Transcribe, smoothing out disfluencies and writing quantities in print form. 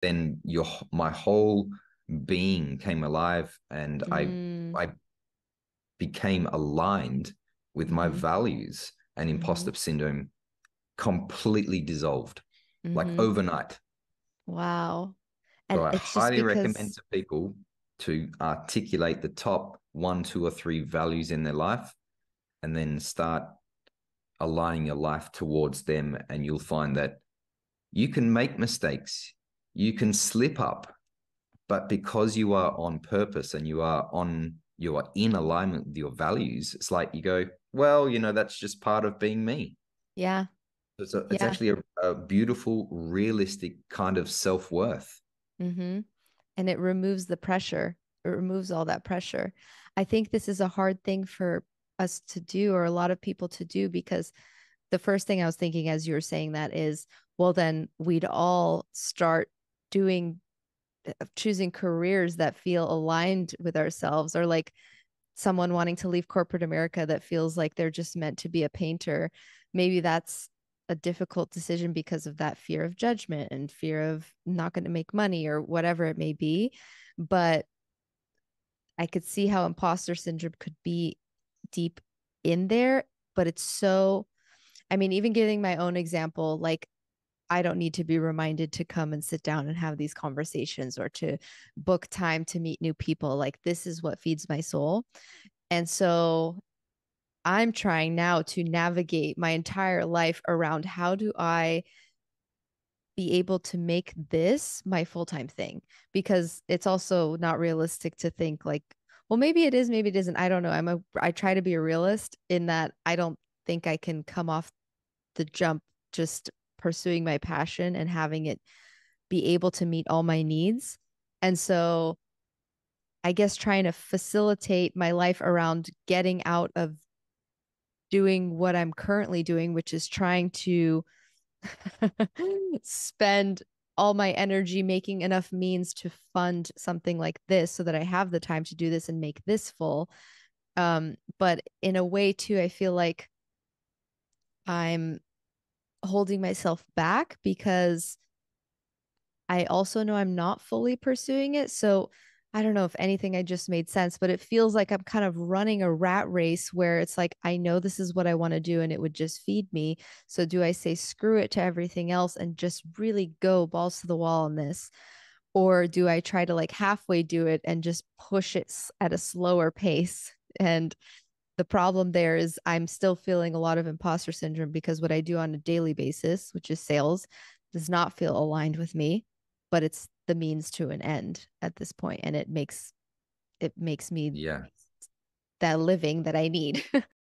then my whole being came alive, and Mm, I became aligned with my mm-hmm, values, and mm-hmm, imposter syndrome completely dissolved, like mm-hmm. overnight. Wow. So And I it's just highly recommend because, to people to articulate the top one, two, or three values in their life, and then start aligning your life towards them. And you'll find that you can make mistakes, you can slip up, but because you are on purpose and you are in alignment with your values, it's like you go, well, that's just part of being me. yeah, It's yeah. actually a beautiful, realistic kind of self-worth. Mm-hmm. And it removes the pressure. It removes all that pressure. I think this is a hard thing for us to do, or a lot of people to do, because the first thing I was thinking as you were saying that is, well, then we'd all start doing, choosing careers that feel aligned with ourselves, or like someone wanting to leave corporate America that feels like they're just meant to be a painter. Maybe that's a difficult decision because of that fear of judgment and fear of not going to make money or whatever it may be. But I could see how imposter syndrome could be deep in there, but it's so, I mean, even giving my own example, like I don't need to be reminded to come and sit down and have these conversations or to book time to meet new people. Like, this is what feeds my soul. And so I'm trying now to navigate my entire life around how do I be able to make this my full-time thing, because it's also not realistic to think like, well, maybe it is, maybe it isn't. I don't know. I try to be a realist in that I don't think I can come off the jump just pursuing my passion and having it be able to meet all my needs. And so I guess trying to facilitate my life around getting out of doing what I'm currently doing, which is trying to spend all my energy making enough means to fund something like this so that I have the time to do this and make this full. But in a way, too, I feel like I'm holding myself back because I also know I'm not fully pursuing it. So I don't know if anything I just made sense, but it feels like I'm kind of running a rat race where it's like, I know this is what I want to do and it would just feed me. So do I say screw it to everything else and just really go balls to the wall on this? Or do I try to like halfway do it and just push it at a slower pace? And the problem there is I'm still feeling a lot of imposter syndrome because what I do on a daily basis, which is sales, does not feel aligned with me, but it's the means to an end at this point, and it makes me Yeah. that living that I need.